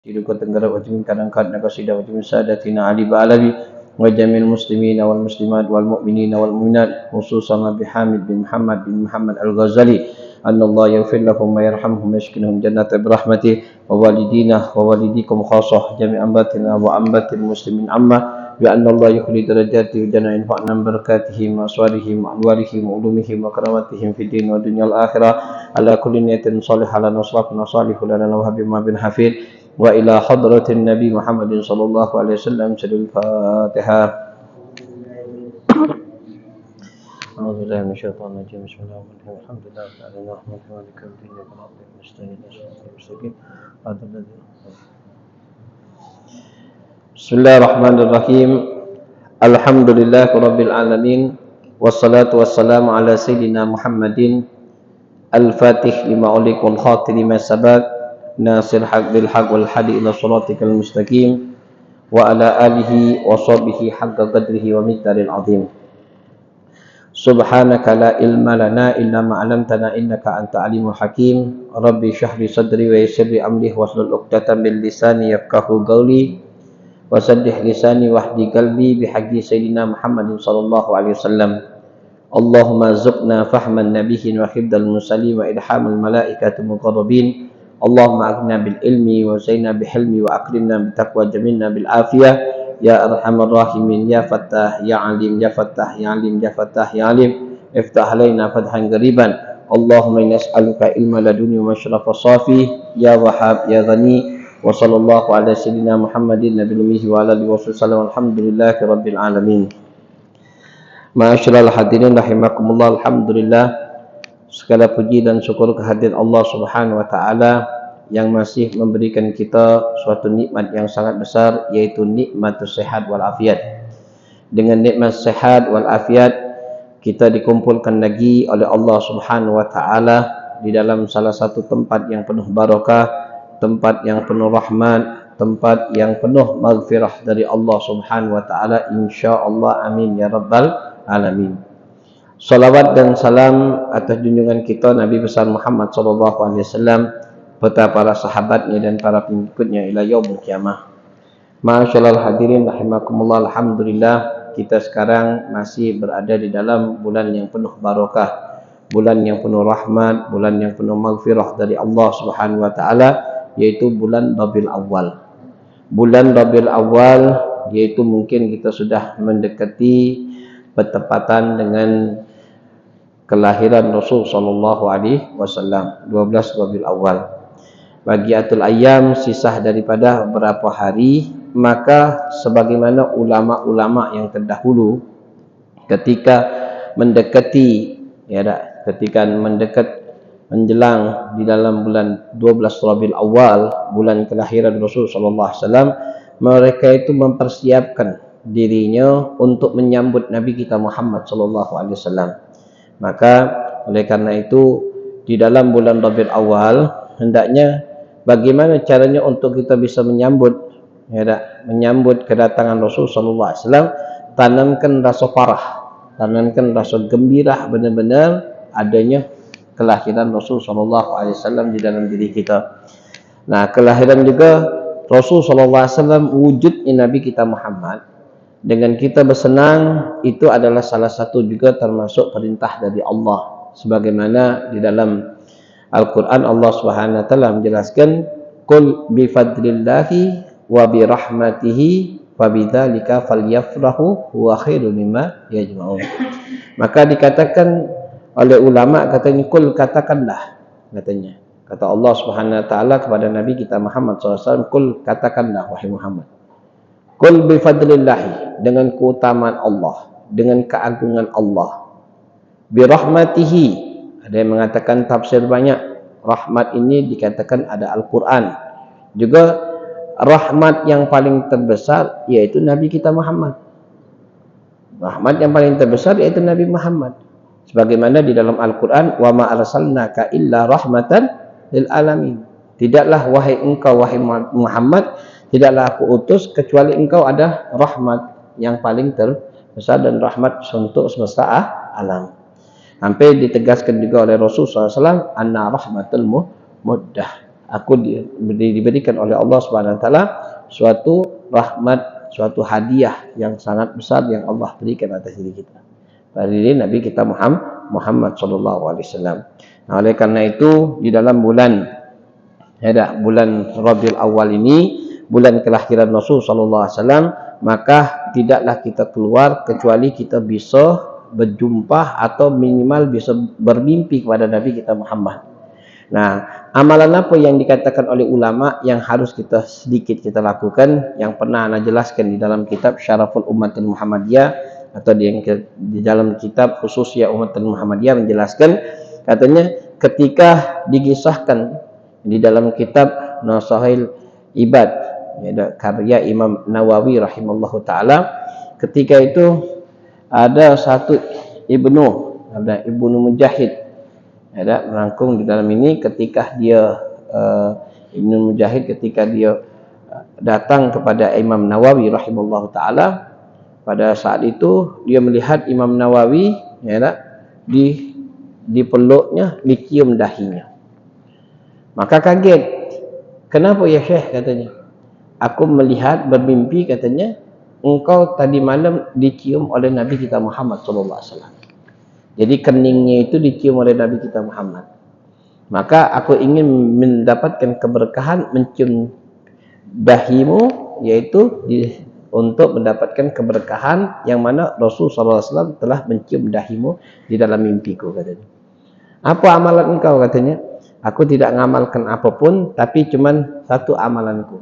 Tiduka Tenggara Wajmin Kadangkat Nakasida Wajmin Sadatina Ali Ba'alawi wa jamil muslimina wal muslimat wal mu'minina wal mu'minat khususan Nabi Hamid bin Muhammad Al-Ghazali anna Allah yaghfir lahum wa yarhamhum yashkinhum jannata birahmatih wa walidina wa walidikum khasah jami' ambatina wa ambatil muslimin amma bi anna Allah yukhli darajati wa jana infa'na barakatihim wa aswarihim wa anwarihim wa ulumihim wa karamatihim fid din wa dunyal akhirah ala kulli niyatin salihah lana salafna salihun lana wa habib ma bin hafid wa ila hadratin Nabi Muhammadin sallallahu alaihi wasallam. Al-Fatihah. أعوذ بالله من الشيطان الرجيم بسم الله الرحمن الرحيم الحمد لله تعالى نحمده ونستعينه ونستغفره بسم الله الرحمن الرحيم الحمد لله رب العالمين والصلاة والسلام على سيدنا محمد الفاتح لما أغلق والخاتم لما سبق ناصر الحق بالحق والهادي إلى صراطك المستقيم وعلى آله وصحبه حق قدره ومقداره العظيم. Subhanaka la ilma lana illa ma 'allamtana innaka anta alimul hakim. Rabbi shrah li sadri wa yassir li amri wahlul 'uqdatam min lisani yafqahu qawli wa saddih lisani wahdi qalbi bihaqqi sayyidina Muhammadin sallallahu alaihi wasallam. Allahumma zubna fahman nabiyyin wa hifdzal mursalin wa ilhamul malaikatil muqarrabin. Allahumma aghna bil ilmi wa zaina bil hilmi wa akrimna bit taqwa jamilna bil afiyah. Ya Arhamar Rahimin, Ya Fattah, Ya Alim, Ya Fattah, Ya Alim, Ya Fattah, Ya Alim, iftah alaina fathan qariban. Allahumma inna nas'aluka ilma laduni wa masyrafa safi, Ya Wahhab, Ya Ghani, wa sallallahu ala sayyidina Muhammadin nabiyil ummi wa ala alihi wasallam. Alhamdulillahi rabbil alamin. Ma'asyiral hadirin rahimakumullah, alhamdulillah. Segala puji dan syukur kehadirat Allah Subhanahu wa taala yang masih memberikan kita suatu nikmat yang sangat besar, yaitu nikmatus sehat wal afiat. Dengan nikmat sehat wal afiat kita dikumpulkan lagi oleh Allah Subhanahu wa taala di dalam salah satu tempat yang penuh barakah, tempat yang penuh rahmat, tempat yang penuh maghfirah dari Allah Subhanahu wa taala, insyaallah. Amin ya rabbal alamin. Salawat dan salam atas junjungan kita Nabi besar Muhammad sallallahu alaihi wasallam, serta para sahabatnya dan para pengikutnya ila yaumil qiyamah. Ma'asyiral hadirin rahimakumullah, alhamdulillah kita sekarang masih berada di dalam bulan yang penuh barakah, bulan yang penuh rahmat, bulan yang penuh maghfirah dari Allah Subhanahu wa taala, yaitu bulan Rabiul Awal. Bulan Rabiul Awal yaitu mungkin kita sudah mendekati bertepatan dengan kelahiran Rasul sallallahu alaihi wasallam, 12 Rabiul Awal. Bagiatul ayyam, sisa daripada beberapa hari, maka sebagaimana ulama-ulama yang terdahulu ketika mendekati ketika mendekat menjelang di dalam bulan 12 Rabiul Awal, bulan kelahiran Rasul sallallahu alaihi wasallam, mereka itu mempersiapkan dirinya untuk menyambut Nabi kita Muhammad sallallahu alaihi wasallam. Maka oleh karena itu di dalam bulan Rabiul Awal hendaknya bagaimana caranya untuk kita bisa menyambut kedatangan Rasul sallallahu alaihi wasallam, tanamkan rasa farah, tanamkan rasa gembira benar-benar adanya kelahiran Rasul sallallahu alaihi wasallam di dalam diri kita. Nah, kelahiran juga Rasul sallallahu alaihi wasallam, wujudnya Nabi kita Muhammad, dengan kita bersenang itu adalah salah satu juga termasuk perintah dari Allah. Sebagaimana di dalam Al-Quran Allah Subhanahu wa taala menjelaskan, qul bi fadlillahi wa bi rahmatihi fa bidzalika falyafrahu huwa khairum mimma yajma'un. Maka dikatakan oleh ulama, katanya qul, katakanlah, katanya kata Allah Subhanahu wa taala kepada Nabi kita Muhammad SAW, qul, katakanlah wahai Muhammad, qul bi fadlillahi, dengan keutamaan Allah, dengan keagungan Allah, bi rahmatihi. Ada yang mengatakan tafsir banyak. Rahmat ini dikatakan ada Al-Quran. Juga rahmat yang paling terbesar yaitu Nabi kita Muhammad. Rahmat yang paling terbesar yaitu Nabi Muhammad. Sebagaimana di dalam Al-Quran, wa ma arsalnaka illa rahmatan lil alamin. Tidaklah wahai engkau wahai Muhammad, tidaklah aku utus kecuali engkau ada rahmat yang paling terbesar dan rahmat untuk semesta alam. Sampai ditegaskan juga oleh Rasul SAW, anna rahmatul muddah, aku diberikan oleh Allah Subhanahu wa taala suatu rahmat, suatu hadiah yang sangat besar yang Allah berikan atas diri kita. Pada diri Nabi kita Muhammad sallallahu alaihi wasallam. Nah, oleh karena itu di dalam bulan bulan Rabiul Awal ini, bulan kelahiran Rasul sallallahu alaihi wasallam, maka tidaklah kita keluar kecuali kita bisa berjumpa atau minimal bisa bermimpi kepada Nabi kita Muhammad. Nah, amalan apa yang dikatakan oleh ulama yang harus kita sedikit kita lakukan, yang pernah ana jelaskan di dalam kitab Syaraful Ummatul Muhammadiyah atau di dalam kitab Khususiyah Ummatul Muhammadiyah menjelaskan, katanya ketika dikisahkan di dalam kitab Nasahil Ibad, karya Imam Nawawi rahimallahu taala, ketika itu ada satu Ibnu Mujahid merangkum di dalam ini, ketika dia Ibnu Mujahid ketika dia datang kepada Imam Nawawi rahimallahu taala, pada saat itu dia melihat Imam Nawawi di peluknya, dicium dahinya. Maka kaget. Kenapa ya Syekh, katanya? Aku melihat bermimpi, katanya, engkau tadi malam dicium oleh Nabi kita Muhammad sallallahu alaihi wasallam. Jadi keningnya itu dicium oleh Nabi kita Muhammad. Maka aku ingin mendapatkan keberkahan mencium dahimu, yaitu untuk mendapatkan keberkahan yang mana Rasul sallallahu alaihi wasallam telah mencium dahimu di dalam mimpiku, katanya. Apa amalan engkau, katanya? Aku tidak mengamalkan apapun, tapi cuman satu amalanku.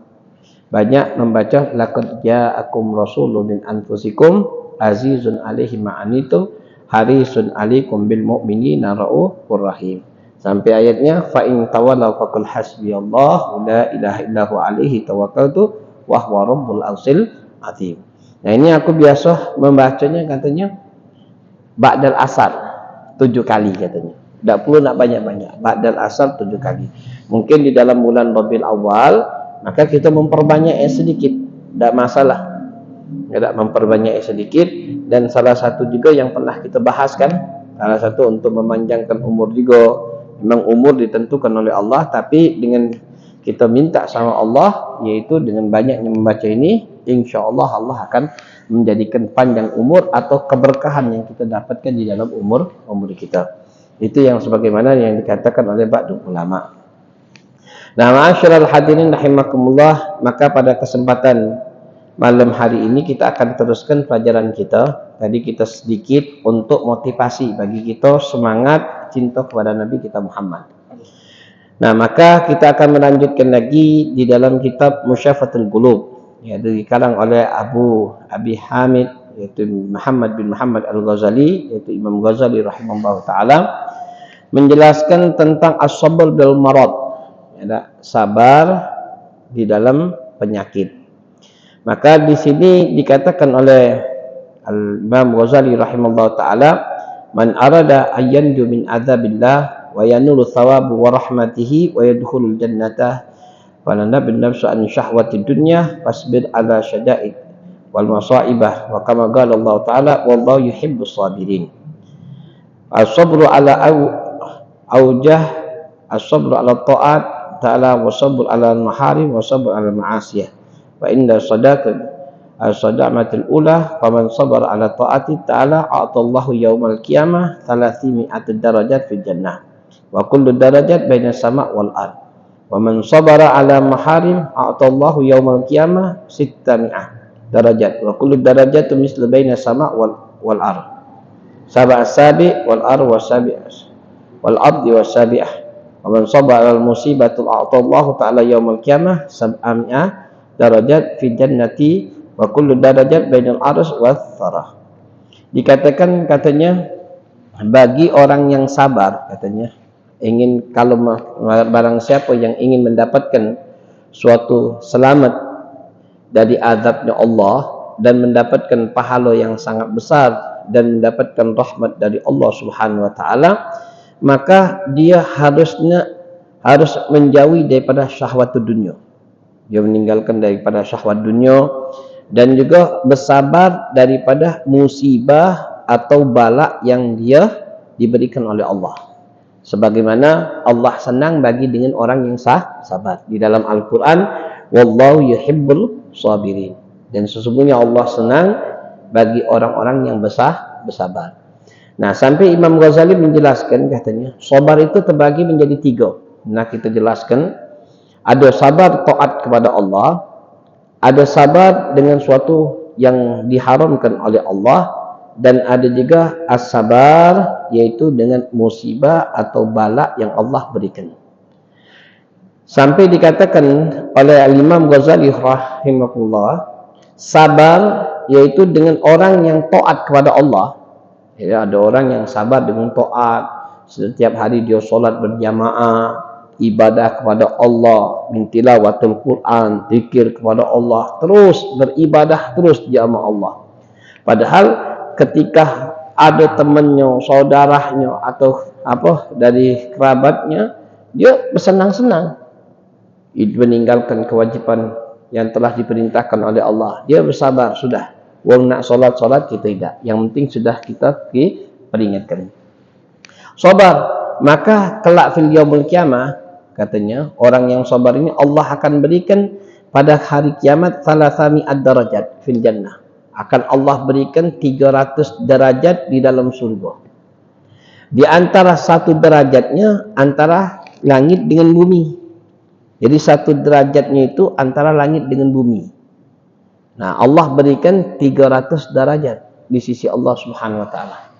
Banyak membaca laqad ja'akum rasulun min anfusikum azizun 'alaihi ma anitum harisun 'alaikum bil mu'minina raufur rahim. Sampai ayatnya fa in tawallaw faqul hasbiyallahu la ilaha illahu 'alaihi tawakkaltu wa huwa rabbul arsyil azim. Nah, ini aku biasa membacanya, katanya, ba'dal asar 7 kali, katanya. Tak perlu nak banyak-banyak. Ba'dal asar 7 kali. Mungkin di dalam bulan Rabiul Awal, maka kita memperbanyak sedikit, tak masalah. Tak memperbanyak sedikit. Dan salah satu juga yang pernah kita bahaskan, salah satu untuk memanjangkan umur juga. Memang umur ditentukan oleh Allah, tapi dengan kita minta sama Allah, yaitu dengan banyaknya membaca ini, insya-Allah Allah akan menjadikan panjang umur atau keberkahan yang kita dapatkan di dalam umur kita. Itu yang sebagaimana yang dikatakan oleh ba'du ulama. Nah, ma'asyiral hadirin rahimakumullah, maka pada kesempatan malam hari ini kita akan teruskan pelajaran kita. Tadi kita sedikit untuk motivasi bagi kita semangat cinta kepada Nabi kita Muhammad. Nah, maka kita akan melanjutkan lagi di dalam kitab Musyafatul Qulub, yaitu dikarang oleh Abi Hamid, yaitu Muhammad bin Muhammad Al-Ghazali, yaitu Imam Ghazali rahimahullah taala, menjelaskan tentang as-sabr bil marad, sabar di dalam penyakit. Maka di sini dikatakan oleh Imam Ghazali rahimahullah taala, man arada ayyanju min adzabillah wa yanulu thawabu wa rahmatihi wa yadkhulul jannata falana bin nafsu an syahwatid dunya fasbir ala syada'id wal masaibah wa kama qala Allah taala wallahu yuhibbus sabirin. As-sabru ala aujah, as-sabru ala ta'at ta'ala, wa sabru ala al-maharim, wa sabru ala al-ma'asiyah. Wa inda sadaqat as-sadamatul ula faman sabara ala ta'ati ta'ala a'tallahu yaumal qiyamah 300 darajat fil jannah wa kullu darajat baina sama' wal ard. Wa man sabara ala maharim a'tallahu yaumal qiyamah 600 darajat wa kullu darajatu mislu baina sama' wal ard. Sab'a sabi' wal ard wa sabi' wal ardi wa sabi'ah. Wa man sabara al musibatul a'tallahu ta'ala yaumal qiyamah 700 darajat fi jannati wa kullu darajat bainal arsy was sarah. Dikatakan, katanya, bagi orang yang sabar, katanya, ingin, kalau barang siapa yang ingin mendapatkan suatu selamat dari azabnya Allah dan mendapatkan pahala yang sangat besar dan mendapatkan rahmat dari Allah Subhanahu wa taala, maka dia harus menjauhi daripada syahwat dunia. Dia meninggalkan daripada syahwat dunia dan juga bersabar daripada musibah atau bala yang dia diberikan oleh Allah. Sebagaimana Allah senang bagi dengan orang yang sabar. Di dalam Al-Quran, wallahu yuhibbul sabirin. Dan sesungguhnya Allah senang bagi orang-orang yang bersabar. Nah, sampai Imam Ghazali menjelaskan, katanya, sabar itu terbagi menjadi 3. Nah, kita jelaskan, ada sabar taat kepada Allah, ada sabar dengan suatu yang diharamkan oleh Allah, dan ada juga as-sabar, yaitu dengan musibah atau bala yang Allah berikan. Sampai dikatakan oleh Imam Ghazali rahimahullah, sabar yaitu dengan orang yang taat kepada Allah. Ya, ada orang yang sabar dengan taat, setiap hari dia solat berjamaah, ibadah kepada Allah, mintilawatul Quran, zikir kepada Allah, terus beribadah terus dia sama Allah. Padahal ketika ada temannya, saudaranya atau dari kerabatnya, dia bersenang-senang meninggalkan kewajiban yang telah diperintahkan oleh Allah. Dia bersabar, sudah. Wong nak solat kita tidak. Yang penting sudah kita peringatkan. Sabar, maka kelak fil yaumil qiyamah, katanya, orang yang sabar ini Allah akan berikan pada hari kiamat 300 darajat fil jannah. Akan Allah berikan 300 derajat di dalam surga. Di antara satu derajatnya antara langit dengan bumi. Jadi satu derajatnya itu antara langit dengan bumi. Nah, Allah berikan 300 derajat di sisi Allah Subhanahu wa taala.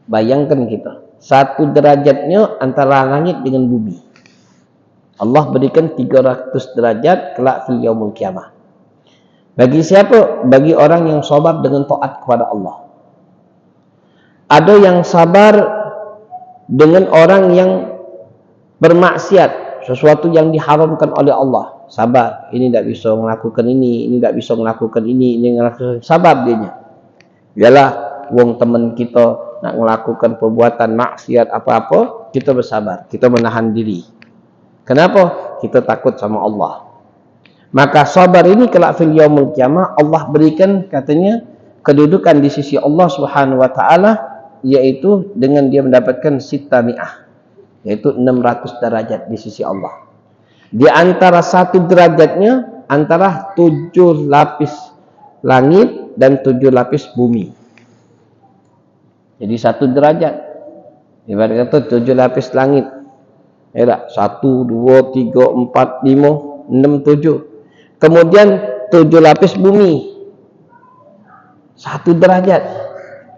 Bayangkan kita, satu derajatnya antara langit dengan bumi. Allah berikan 300 derajat kelak fil yaumil qiyamah. Bagi siapa? Bagi orang yang sabar dengan taat kepada Allah. Ada yang sabar dengan orang yang bermaksiat, sesuatu yang diharamkan oleh Allah. Sabar, ini tidak bisa melakukan ini tidak bisa melakukan ini melakukan. Sabar dianya. Yalah, wong teman kita nak melakukan perbuatan maksiat apa-apa, kita bersabar, kita menahan diri. Kenapa? Kita takut sama Allah. Maka sabar ini kelak fil yaumil qiyamah Allah berikan, katanya, kedudukan di sisi Allah Subhanahu wa taala, yaitu dengan dia mendapatkan 600, yaitu 600 derajat di sisi Allah. Di antara satu derajatnya antara 7 lapis langit dan 7 lapis bumi. Jadi satu derajat ibarat kata 7 lapis langit. Ya tak? 1, 2, 3, 4, 5, 6, 7. Kemudian 7 lapis bumi. 1 derajat.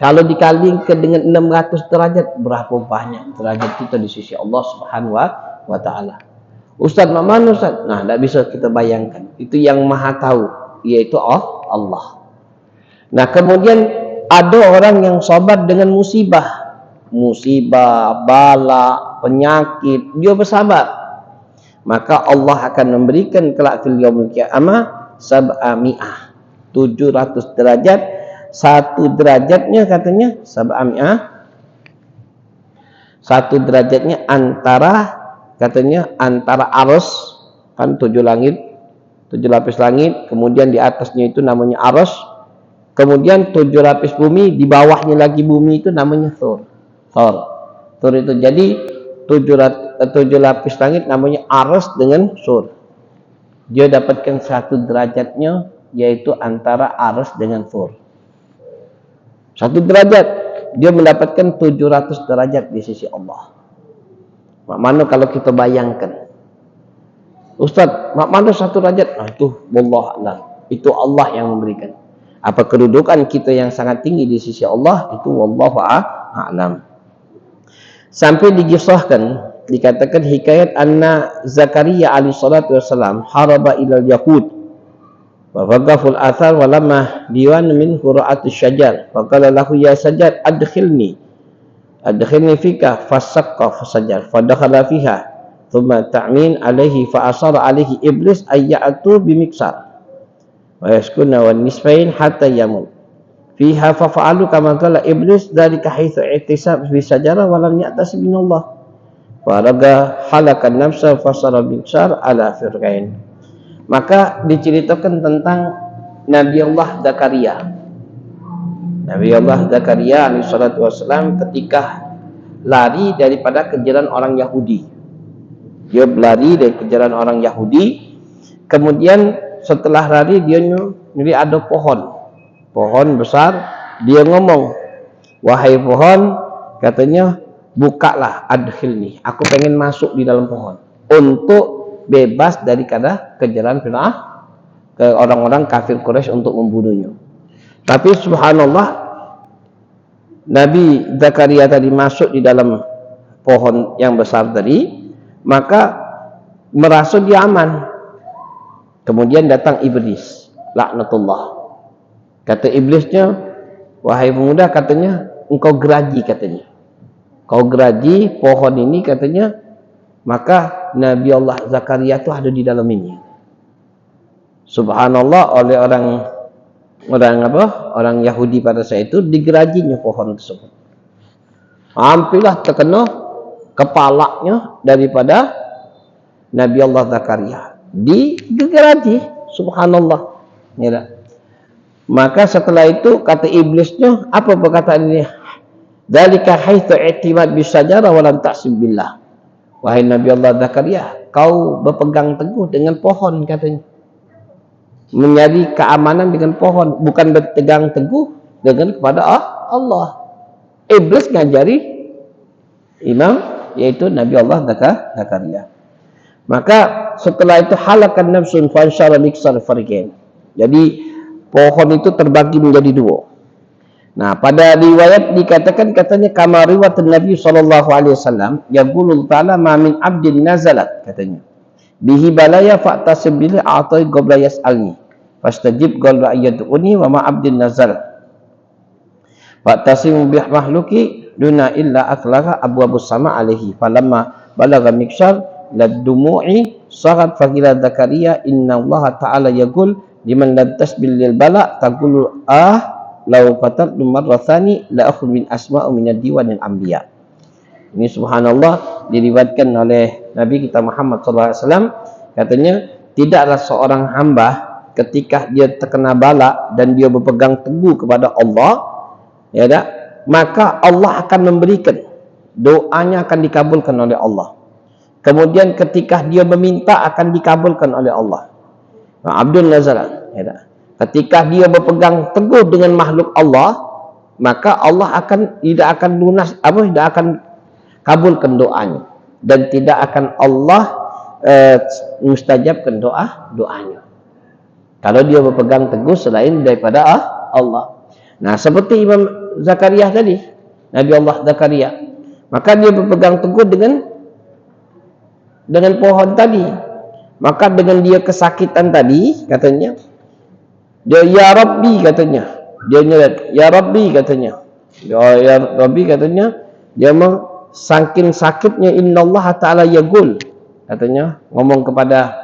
Kalau dikalikan dengan 600 derajat, berapa banyak derajat kita di sisi Allah Subhanahu wa taala. Ustaz, mana Ustaz? Nah, tidak bisa kita bayangkan. Itu yang Maha tahu, yaitu Allah. Nah, kemudian ada orang yang sabar dengan musibah. Musibah, bala, penyakit, dia bersabar. Maka Allah akan memberikan kelak fil yaumil qiyamah 700 derajat. Satu derajatnya, katanya, 700. Satu derajatnya antara, katanya, antara arsy, kan 7 langit, 7 lapis langit, kemudian di atasnya itu namanya arsy, kemudian 7 lapis bumi, di bawahnya lagi bumi itu namanya thur. Thur itu jadi 7 lapis langit namanya arsy dengan sur. Dia dapatkan 1 derajatnya, yaitu antara arsy dengan sur. 1 derajat dia mendapatkan 700 derajat di sisi Allah. Mana kalau kita bayangkan, Ustaz, mana 1 derajat? Nah, itu wallahu a'lam. Itu Allah yang memberikan. Apa kedudukan kita yang sangat tinggi di sisi Allah, itu wallahu a'lam. Sampai dikisahkan, dikatakan hikayat anna Zakaria alaihi salatu wassalam haraba ilal yahud wa waqaful athar wa lamma diwan min qura'atus syajar fa qala lahu ya sajad adkhilni fika fasaqqa fasajar fa dakhala fiha thumma ta'min alaihi fa asara alaihi iblis ayyatu bimiksar wa yaskuna wan nisfain hatta yamut fiha fa fa'alu kama qala iblis dzalika haitsu i'tisab bi sajarah wa lam ya'tasib minallah faraga halakan nafsa fasara biksar ala firqain. Maka diceritakan tentang Nabi Allah Zakaria. Nabi Allah Zakaria alaihi salatu wassalam ketika lari daripada kejaran orang Yahudi. Dia berlari dari kejaran orang Yahudi. Kemudian setelah lari dia nyuri ada pohon besar. Dia ngomong, wahai pohon, katanya, bukalah, adkhilni, aku pengen masuk di dalam pohon untuk bebas daripada kejaran Fir'aun ke orang-orang kafir Quraisy untuk membunuhnya. Tapi subhanallah, Nabi Zakaria tadi masuk di dalam pohon yang besar tadi, maka merasa dia aman. Kemudian datang iblis, laknatullah. Kata iblisnya, wahai pemuda, katanya, engkau geraji, katanya. Kau geraji pohon ini, katanya, maka Nabi Allah Zakaria itu ada di dalam ini. Subhanallah, oleh orang Yahudi pada saat itu digerajinya pohon tersebut. Hampirlah terkena kepalanya daripada Nabi Allah Zakaria. Digeraji, subhanallah. Ya. Maka setelah itu kata iblisnya, apa perkataan ini? Dzalika haitsu i'timad bisyajara wa lam ta'sib billah. Wahai Nabi Allah Zakaria, kau berpegang teguh dengan pohon, katanya. Menjadi keamanan dengan pohon, bukan berpegang teguh dengan kepada Allah. Iblis ngajari imam, yaitu Nabi Allah Zakaria. Maka setelah itu halakan nafsun fansyara miksar farqain. Jadi pohon itu terbagi menjadi dua. Nah, pada riwayat dikatakan, katanya, kama riwayat Nabi SAW, yaqulu ta'ala ma min abdin nazalat, katanya, bihi balaya fa'tasib bihi a'tai qabla yas'alni fastajib qabla ayyad'uni wa ma abdin nazal fa'tasim bih mahluki duna illa akhlaqa abwabus sama alaihi falamma balagha miksyar ladumu'i sarat faqila Zakaria inna Allah ta'ala yaqul liman lam tasbil lil bala taqulu lau fatat marrathani la akhud min asma'u min ad-diwanil anbiya. Ini subhanallah diriwayatkan oleh Nabi kita Muhammad SAW, katanya, tidaklah seorang hamba ketika dia terkena bala dan dia berpegang teguh kepada Allah, ya tak? Maka Allah akan memberikan, doanya akan dikabulkan oleh Allah. Kemudian ketika dia meminta akan dikabulkan oleh Allah. Abdul Nazaran, ya tak? Ketika dia berpegang teguh dengan makhluk Allah, maka Allah tidak akan kabulkan doanya, dan tidak akan Allah mustajabkan doanya. Kalau dia berpegang teguh selain daripada Allah. Nah, seperti Imam Zakaria tadi, Nabi Allah Zakaria, maka dia berpegang teguh dengan pohon tadi. Maka dengan dia kesakitan tadi, katanya, dia ya Rabbi, katanya, dia nyerat ya Rabbi, katanya, ya Rabbi, katanya, dia saking sakitnya innallaha ta'ala yaqul, katanya, ngomong kepada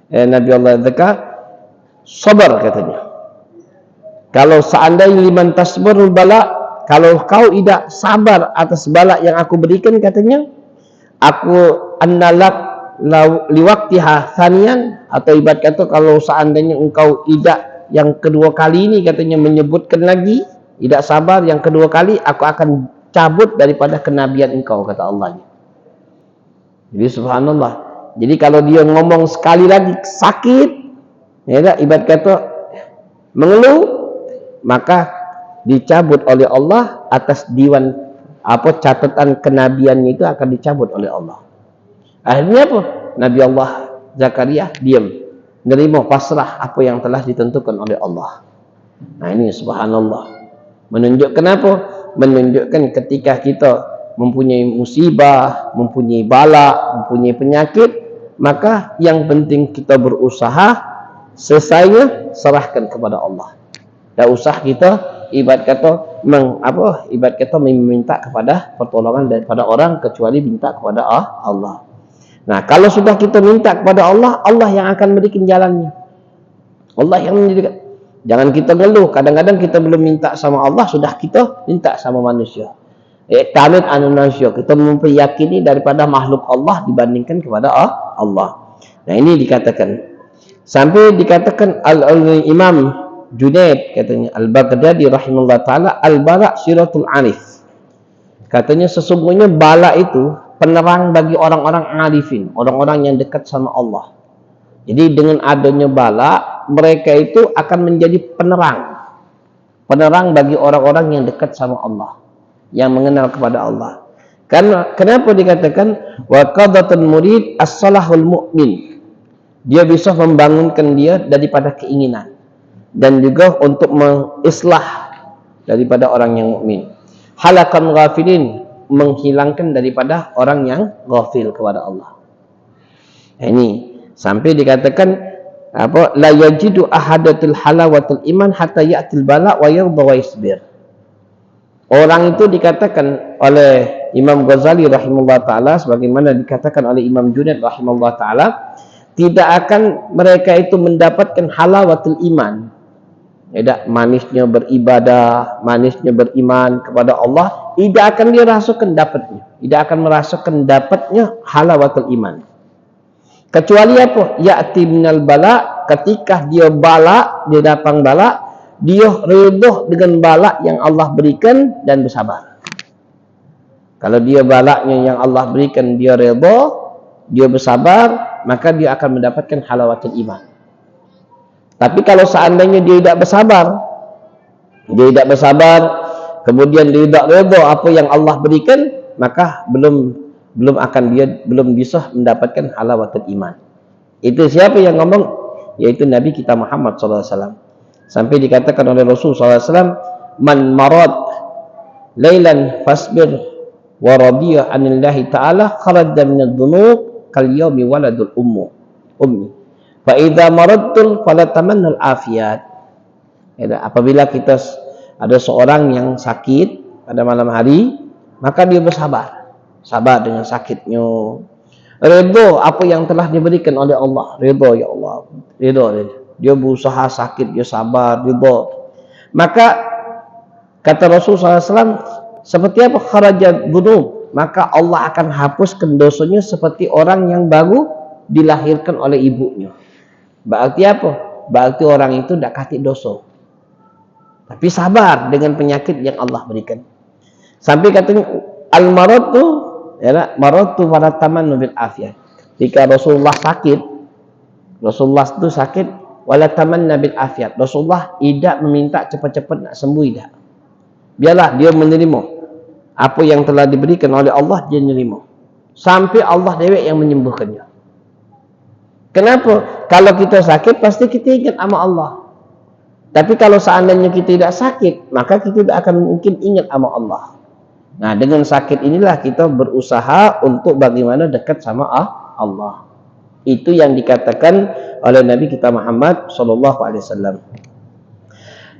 Nabi Allah Zakaria, sabar, katanya, kalau seandainya liman tasbarul bala, kalau kau tidak sabar atas bala yang aku berikan, katanya, aku annalak liwaktiha thaniyan, atau ibarat kata kalau seandainya engkau tidak yang kedua kali ini, katanya, menyebutkan lagi, tidak sabar yang kedua kali, aku akan cabut daripada kenabian engkau, kata Allah. Jadi subhanallah. Jadi kalau dia ngomong sekali lagi sakit, ya, ibarat kata mengeluh, maka dicabut oleh Allah atas diwan catatan kenabiannya, itu akan dicabut oleh Allah. Akhirnya apa? Nabi Allah Zakaria diam, menerima pasrah apa yang telah ditentukan oleh Allah. Nah, ini subhanallah. Menunjukkan apa? Menunjukkan ketika kita mempunyai musibah, mempunyai bala, mempunyai penyakit, maka yang penting kita berusaha, selesainya serahkan kepada Allah. Tak usah kita ibarat kata meminta kepada pertolongan daripada orang, kecuali minta kepada Allah. Nah, kalau sudah kita minta kepada Allah, Allah yang akan memberikan jalannya. Allah yang menjadikan. Jangan kita ngeluh. Kadang-kadang kita belum minta sama Allah, sudah kita minta sama manusia. Tamid anu manusia. Kita mempeyakini daripada makhluk Allah dibandingkan kepada Allah. Nah, ini dikatakan. Sampai dikatakan Imam Junaid, katanya, Al-Baghdadi rahimahullah ta'ala, Al-Bara' Siratul Arif. Katanya sesungguhnya bala itu penerang bagi orang-orang arifin, orang-orang yang dekat sama Allah. Jadi dengan adanya bala, mereka itu akan menjadi penerang. Penerang bagi orang-orang yang dekat sama Allah, yang mengenal kepada Allah. Karena kenapa dikatakan wa qadatul murid as-salahul mu'min? Dia bisa membangunkan dia daripada keinginan dan juga untuk mengislah daripada orang yang mukmin. Halakan ghafilin, menghilangkan daripada orang yang ghafil kepada Allah. Ini sampai dikatakan apa, la yajidu ahadatul halawatul iman hatta ya'til bala wa yarda wa yasbir. Orang itu dikatakan oleh Imam Ghazali rahimahullah taala, sebagaimana dikatakan oleh Imam Junaid rahimahullah taala, tidak akan mereka itu mendapatkan halawatul iman. Tidak, manisnya beribadah, manisnya beriman kepada Allah, tidak akan dirasakan dapatnya, tidak akan merasakan dapatnya halawatul iman. Kecuali apa? Ya'ti minal bala, ketika dia bala, dia datang bala, dia redha dengan bala yang Allah berikan dan bersabar. Kalau dia balanya yang Allah berikan, dia redha, dia bersabar, maka dia akan mendapatkan halawatul iman. Tapi kalau seandainya dia tidak bersabar, kemudian dia tidak redha apa yang Allah berikan, maka belum bisa mendapatkan halawatul iman. Itu siapa yang ngomong? Yaitu Nabi kita Muhammad SAW. Sampai dikatakan oleh Rasul SAW, man marad lailan fasbir wa radiya anillahi ta'ala kharaja minadh dhunub kal yawmi waladul ummi. Fa idza maradtul fala tamannul afiyat. Apabila kita ada seorang yang sakit pada malam hari, maka dia bersabar. Sabar dengan sakitnya. Redha apa yang telah diberikan oleh Allah. Redha, ya Allah. Redha dia berusaha sakit, dia sabar, redha. Maka kata Rasulullah SAW, seperti apa kharajat dzunub, maka Allah akan hapuskan dosanya seperti orang yang baru dilahirkan oleh ibunya. Berarti apa? Berarti orang itu tidak katik dosa, tapi sabar dengan penyakit yang Allah berikan. Sampai katanya al-marad tu, ya, marad tu pada tamannu bil afiyah. Jika Rasulullah sakit wala tamanna bil afiyat. Rasulullah tidak meminta cepat-cepat nak sembuh, tidak. Biarlah dia menerima apa yang telah diberikan oleh Allah, dia menerima sampai Allah dewek yang menyembuhkannya. Kenapa? Kalau kita sakit pasti kita ingat sama Allah. Tapi kalau seandainya kita tidak sakit, maka kita tidak akan mungkin ingat sama Allah. Nah, dengan sakit inilah kita berusaha untuk bagaimana dekat sama Allah. Itu yang dikatakan oleh Nabi kita Muhammad SAW.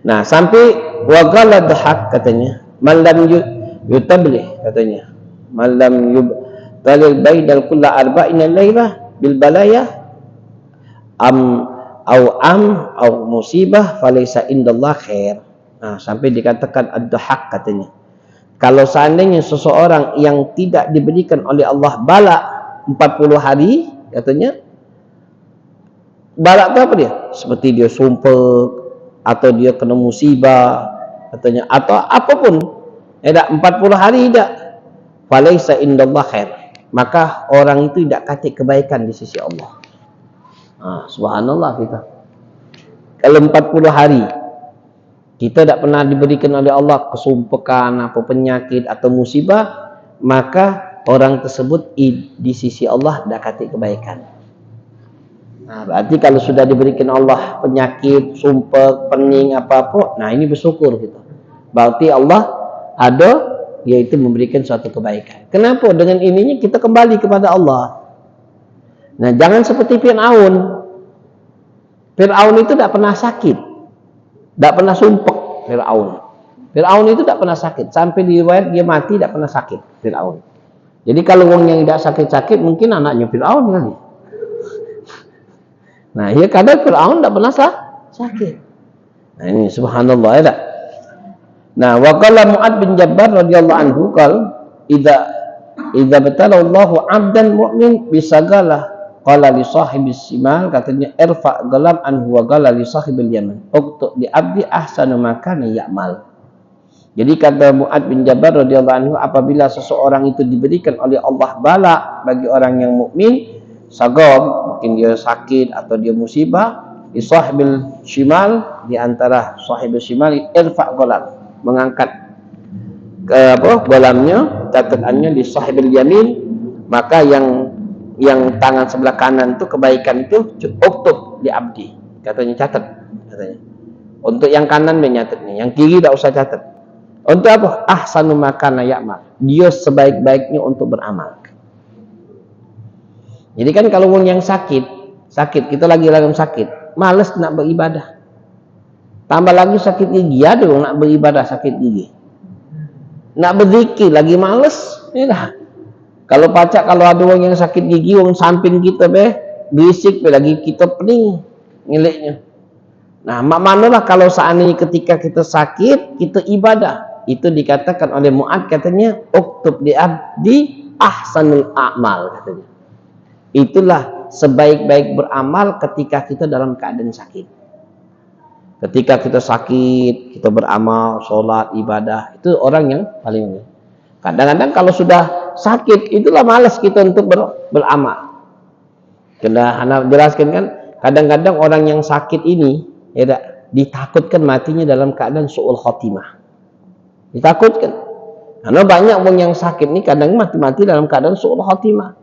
Nah, sampai wagala dhahak katanya, malam yutablih katanya, malam yutalil baidal kulla arba'ina laylah bil balaya au musibah falaysa indallah khair. Nah, sampai dikatakan ad-dhahak katanya, kalau seandainya seseorang yang tidak diberikan oleh Allah bala 40 hari, katanya bala itu apa dia? Seperti dia sumpah atau dia kena musibah katanya, atau apapun, tidak 40 hari tidak, falaysa indallah khair, maka orang itu tidak katik kebaikan di sisi Allah. Subhanallah, kita kalau 40 hari kita tidak pernah diberikan oleh Allah kesumpahan, apa penyakit atau musibah, maka orang tersebut di sisi Allah tidak katik kebaikan. Nah, berarti kalau sudah diberikan Allah penyakit, sumpah, pening, apa-apa, nah ini bersyukur kita. Berarti Allah ada, yaitu memberikan suatu kebaikan. Kenapa? Dengan ininya kita kembali kepada Allah. Nah, jangan seperti Fir'aun. Fir'aun itu tidak pernah sakit, tidak pernah sumpah. Fir'aun itu tidak pernah sakit, sampai di riwayat dia mati tidak pernah sakit Fir'aun. Jadi kalau orang yang tidak sakit-sakit mungkin anaknya Fir'aun kali. Nah, ya kadang Fir'aun tidak pernah sakit. Nah, ini subhanallah, ya tak? Nah, wa qala Mu'ad bin Jabbar radhiyallahu anhu idza batala Allahu 'abdan mu'min bisagalah qala li sahibis simal, katanya irfa galam anhu wa qala li sahibil yaman uktu di abdi ahsanu ma kana ya'mal. Jadi kata Mu'ad bin Jabal radhiyallahu anhu, apabila seseorang itu diberikan oleh Allah bala bagi orang yang mukmin, sagab, mungkin dia sakit atau dia musibah, di sahibil shimal, di antara sahibil shimal, irfa' golam, mengangkat ke golamnya, catatannya di sahibil yamin, maka yang tangan sebelah kanan itu kebaikan itu uktub di abdi, katanya catat, katanya. Untuk yang kanan menyatatnya, yang kiri tidak usah catat. Untuk apa? Ahsanu makana ya'mal. Dia sebaik-baiknya untuk beramal. Jadi kan kalau yang sakit, kita lagi sakit, malas nak beribadah. Tambah lagi sakit gigi, ada nak beribadah sakit gigi. Nak berzikir lagi malas, ya. Kalau pacak, kalau ada orang yang sakit gigi, orang samping kita berisik lagi, kita pening ngeleknya. Nah, manalah kalau seandainya ketika kita sakit, kita ibadah. Itu dikatakan oleh Mu'ad, katanya uktub di abdi ahsanul a'mal, katanya. Itulah sebaik-baik beramal ketika kita dalam keadaan sakit. Ketika kita sakit, kita beramal, sholat, ibadah, itu orang yang paling. Kadang-kadang kalau sudah sakit, itulah malas kita untuk beramal. Kena anak jelaskan kan, kadang-kadang orang yang sakit ini, ya, ditakutkan matinya dalam keadaan su'ul khotimah. Ditakutkan. Karena banyak orang yang sakit ini kadang mati-mati dalam keadaan su'ul khotimah.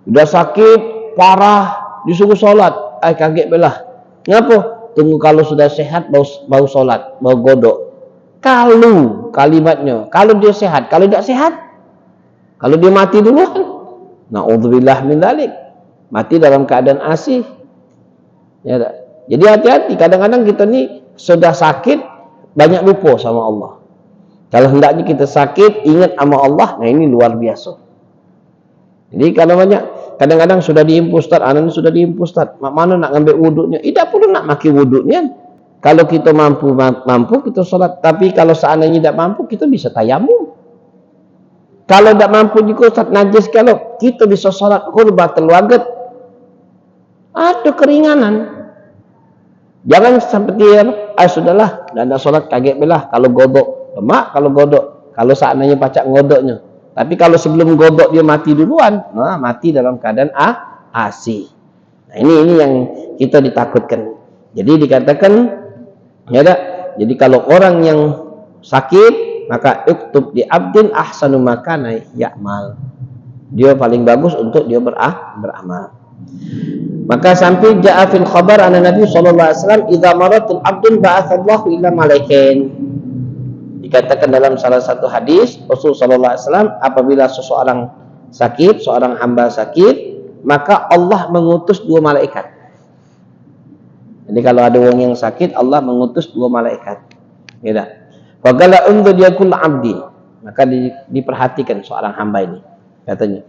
Udah sakit parah, disuruh sholat, kaget belah. Ngapa? Tunggu kalau sudah sehat baru sholat, baru godok. Kalau kalimatnya, kalau dia sehat, kalau tidak sehat, kalau dia mati duluan, na'udzubillah min dzalik, mati dalam keadaan asih. Ya, jadi hati-hati, kadang-kadang kita ni sudah sakit banyak lupa sama Allah. Kalau hendaknya kita sakit ingat sama Allah, nah ini luar biasa. Jadi kalau banyak, kadang-kadang sudah diimpu Ustaz, anak sudah diimpu Ustaz, mana nak ngambil wuduknya? Tidak perlu nak maki wuduknya. Kalau kita mampu kita sholat. Tapi kalau seandainya tidak mampu, kita bisa tayamum. Kalau tidak mampu juga Ustaz, najis, kalau kita bisa sholat qurbatul waqt, ada keringanan. Jangan seperti sudahlah, tidak ada sholat, kaget belah. Kalau godok, lemak kalau godok. Kalau seandainya pacak ngodoknya. Tapi kalau sebelum godok dia mati duluan, nah mati dalam keadaan asih. Nah ini yang kita ditakutkan. Jadi dikatakan, ya dak. Jadi kalau orang yang sakit, maka uktub di abdin ahsanu makana ya'mal. Dia paling bagus untuk dia beramal. Maka sampai ja'a fil khabar anna Nabi sallallahu alaihi wasallam idza maratul abdun ba'atsallahu ila malaikin. Dikatakan dalam salah satu hadis Rasul sallallahu alaihi wasallam, apabila seseorang sakit, seorang hamba sakit, maka Allah mengutus 2 malaikat. Jadi kalau ada orang yang sakit, Allah mengutus 2 malaikat. Ya dah. Wa qala undur yakul abdi. Maka diperhatikan seorang hamba ini. Katanya,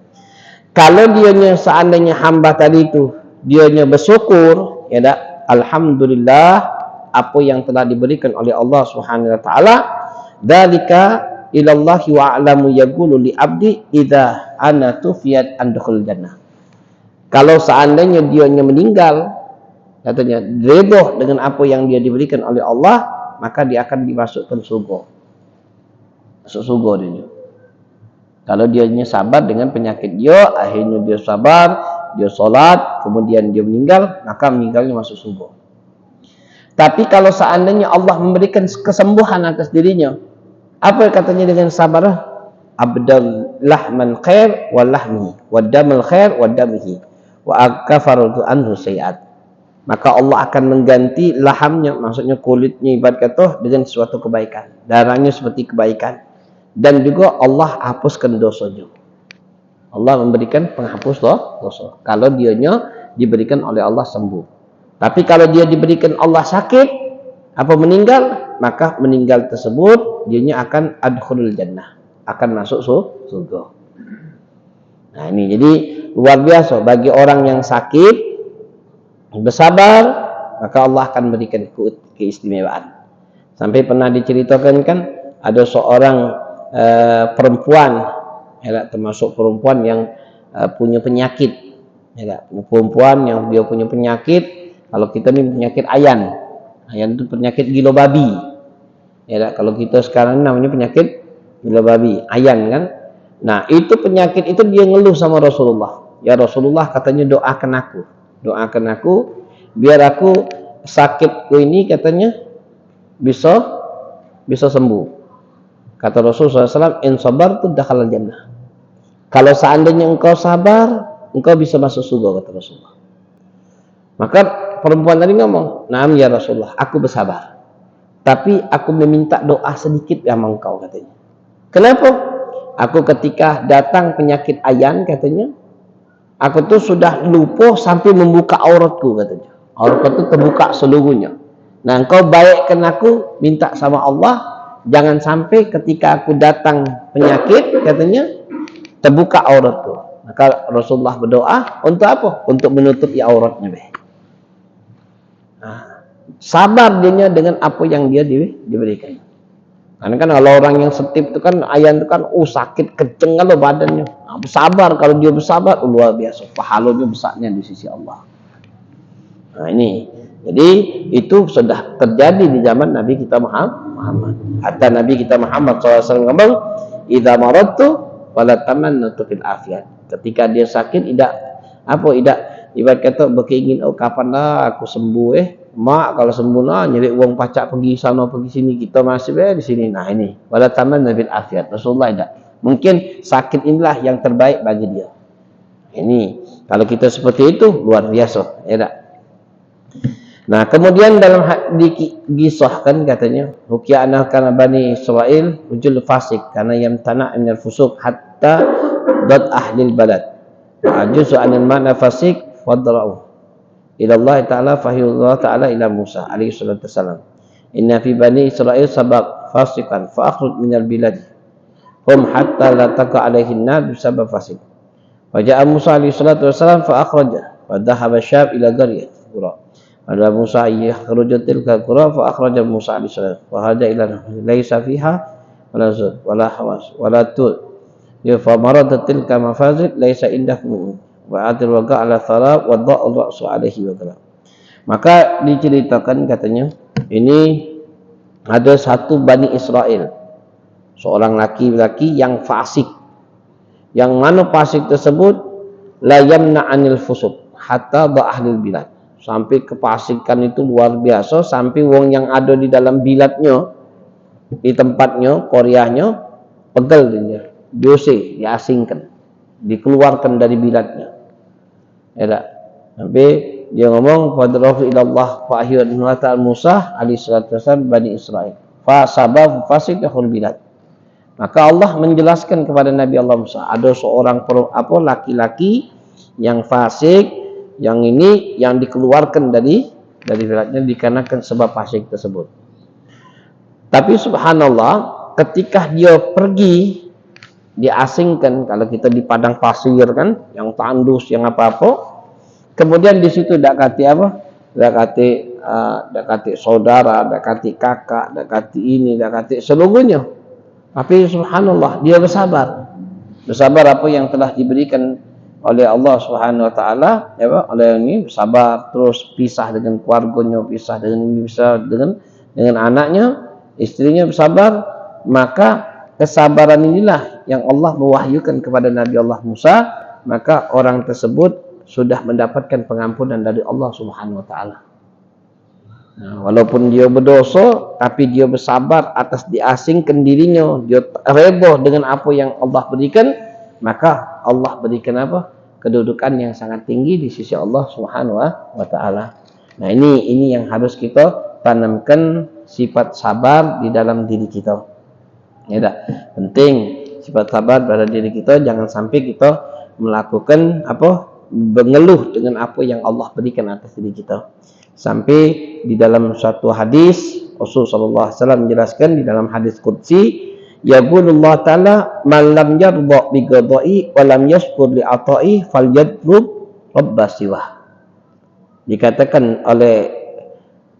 kalau dianya seandainya hamba tadi itu dianya bersyukur, ya dah, alhamdulillah apa yang telah diberikan oleh Allah Subhanahu wa taala, dzalika ilallahi wa a'lamu yaqulu li abdi idza ana tufiyat andkhul jannah. Kalau seandainya dianya meninggal, katanya redha dengan apa yang dia diberikan oleh Allah, maka dia akan dimasukkan surga. Masuk surga dia. Kalau dianya sabar dengan penyakit dia, akhirnya dia sabar, dia sholat, kemudian dia meninggal, maka meninggalnya masuk surga. Tapi kalau seandainya Allah memberikan kesembuhan atas dirinya, apa katanya dengan sabar? Abdal lahman khair wa lahmi, wa damal khair wa damihi, wa akafaratu anhu sayiat. Maka Allah akan mengganti lahamnya, maksudnya kulitnya ibarat kata, dengan suatu kebaikan. Darahnya seperti kebaikan. Dan juga Allah hapuskan dosanya. Allah memberikan penghapus dosa. Kalau dianya diberikan oleh Allah sembuh. Tapi kalau dia diberikan Allah sakit, apa meninggal, maka meninggal tersebut dianya akan adkhulul jannah, akan masuk surga. Nah ini jadi luar biasa bagi orang yang sakit, bersabar, maka Allah akan berikan keistimewaan. Sampai pernah diceritakan kan, ada seorang perempuan, ya, termasuk perempuan yang punya penyakit, ya, perempuan yang dia punya penyakit. Kalau kita ni penyakit ayan itu penyakit gila babi, Ya tak? Kalau kita sekarang namanya penyakit gula babi, ayan kan. Nah, itu penyakit itu dia ngeluh sama Rasulullah. Ya Rasulullah, katanya doakan aku biar aku sakitku ini katanya bisa sembuh. Kata Rasulullah SAW, in sabartu dakhalal jannah. Kalau seandainya engkau sabar, engkau bisa masuk surga, kata Rasulullah. Maka perempuan tadi ngomong, "Naam ya Rasulullah, aku bersabar. Tapi aku meminta doa sedikit sama engkau," katanya. Kenapa? Aku ketika datang penyakit ayan, katanya, aku tuh sudah lupa sampai membuka auratku, katanya. Auratku tuh terbuka seluruhnya. Nah, engkau baikkan aku, minta sama Allah, jangan sampai ketika aku datang penyakit, katanya, terbuka auratku. Maka Rasulullah berdoa untuk apa? Untuk menutupi auratnya. Nah, sabar dia dengan apa yang dia diberikan. Karena kan kalau orang yang setip itu kan ayan itu kan sakit kenceng kalau badannya. Nah, bersabar, kalau dia bersabar luar biasa, pahalanya besarnya di sisi Allah. Nah ini, jadi itu sudah terjadi di zaman Nabi kita Muhammad. Hatta Nabi kita Muhammad SAW ngomong, "Idza maradtu fala tamannatu fil afiyat." Ketika dia sakit, tidak ibarat kata berkeingin, oh kapanlah aku sembuh mak, kalau sembuh lah nyari uang pacak pergi sana pergi sini, kita masih di sini. Nah ini wala tamannatu fil afiyat. Rasulullah tidak. Mungkin sakit inilah yang terbaik bagi dia. Ini kalau kita seperti itu luar biasa, ya tak? Nah, kemudian dalam dikisahkan katanya, Ruqya kana Bani Israil rujul fasik karena yamtana' minal fusuq hatta dad ahlil balad. Ajuzu anil mana fasik fadra'u. Ila Allah Ta'ala fahiyullah Ta'ala ila Musa alaihi salatu wassalam. Inna fi Bani Israil sabaq fasikan fa akhruj minal bilad. Hum hatta la taqa alaihin nar bisabab fasik. Wa ja'a Musa alaihi salatu wassalam fa akhraja wa dhahaba syab ila qaryah. Ada Musa yakhruju tilka qura fa akhraja Musa alaihi salam wa hada ila laisa fiha wala zud wala hawas wala tud ya fa maradat tilka mafazid laisa indahu wa adil waqa ala tharab wa dha'u ra'su alaihi wa kalam. Maka diceritakan katanya ini ada satu Bani Israel, seorang laki-laki yang fasik, yang mana fasik tersebut la yamna anil fusuq hatta ba'ahlil bilad, sampai kefasikan itu luar biasa, sampai wong yang ada di dalam bilatnya, di tempatnya, koryahnya, pegel dia, diusir, diasingkan, dikeluarkan dari bilatnya. Ya tak? Sampai dia ngomong, "Fadrafu ilallah fa ahyad Musa alaihi salatu wasallam Bani Israil. Fa sabab fasikahul bilad." Maka Allah menjelaskan kepada Nabi Allah Musa, ada seorang laki-laki yang fasik, yang ini yang dikeluarkan dari bilatnya dikarenakan sebab fasik tersebut. Tapi subhanallah, ketika dia pergi diasingkan, kalau kita di padang pasir kan, yang tandus, yang apa-apa, kemudian di situ dak kati apa? Dak kati saudara, dak kati kakak, dak kati ini, dak kati seluruhnya. Tapi subhanallah, dia bersabar. Bersabar apa yang telah diberikan oleh Allah Subhanahu wa taala, ya Pak, oleh ini sabar, terus pisah dengan keluarganya, pisah dengan anaknya, istrinya bersabar, maka kesabaran inilah yang Allah mewahyukan kepada Nabi Allah Musa, maka orang tersebut sudah mendapatkan pengampunan dari Allah Subhanahu wa taala. Nah, walaupun dia berdosa, tapi dia bersabar atas diasingkan dirinya, dia reda dengan apa yang Allah berikan, maka Allah berikan apa? Kedudukan yang sangat tinggi di sisi Allah Subhanahu wa taala. Nah, ini yang harus kita tanamkan, sifat sabar di dalam diri kita. Ya tak? Penting sifat sabar pada diri kita, jangan sampai kita melakukan mengeluh dengan apa yang Allah berikan atas diri kita. Sampai di dalam suatu hadis Rasulullah sallallahu alaihi wasallam menjelaskan di dalam hadis qudsi, yaqulullah ta'ala man lam yarda bi qada'i wa lam yashkur li ata'i falyadrub rabbasiwah. Dikatakan oleh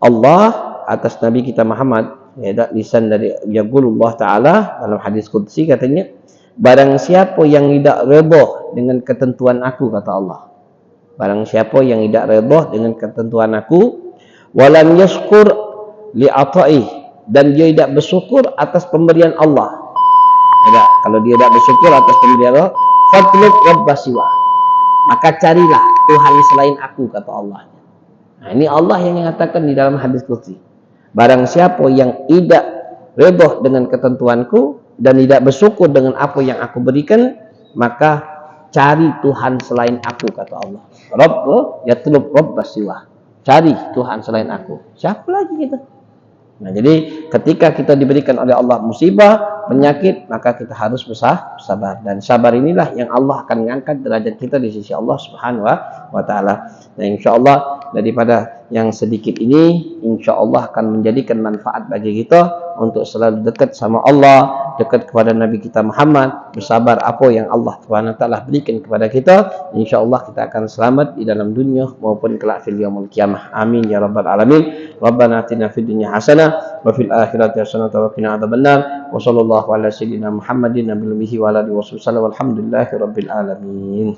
Allah atas Nabi kita Muhammad, ya, lisan dari yaqulullah ta'ala dalam hadis qudsi, katanya, barang siapa yang tidak redha dengan ketentuan aku, kata Allah, barang siapa yang tidak redha dengan ketentuan aku, walam yashkur li ata'i, dan dia tidak bersyukur atas pemberian Allah. Ya, kalau dia tidak bersyukur atas pemberian Allah, fatlub rabbas siwa, maka carilah Tuhan selain aku, kata Allah. Nah, ini Allah yang mengatakan di dalam hadis qudsi. Barang siapa yang tidak redha dengan ketentuanku dan tidak bersyukur dengan apa yang aku berikan, maka cari Tuhan selain aku, kata Allah. Rabb yatlub rabbas siwa. Cari Tuhan selain aku. Siapa lagi kita? Nah, jadi ketika kita diberikan oleh Allah musibah, penyakit, maka kita harus bersabar. Dan sabar inilah yang Allah akan mengangkat derajat kita di sisi Allah Subhanahu wa taala. Nah, insyaallah daripada yang sedikit ini, insyaallah akan menjadikan manfaat bagi kita untuk selalu dekat sama Allah, dekat kepada Nabi kita Muhammad, bersabar apa yang Allah Subhanahu wa taala berikan kepada kita. Insyaallah kita akan selamat di dalam dunia maupun kelak fil yaumil qiyamah. Amin ya rabbal alamin. Rabbana atina fid dunya hasanah wa fil akhirati hasanah wa qina adzabannar. Wa sallallahu ala sayyidina Muhammadin nabiyil ummi wa ala alihi wasallam. Walhamdulillahi rabbil alamin.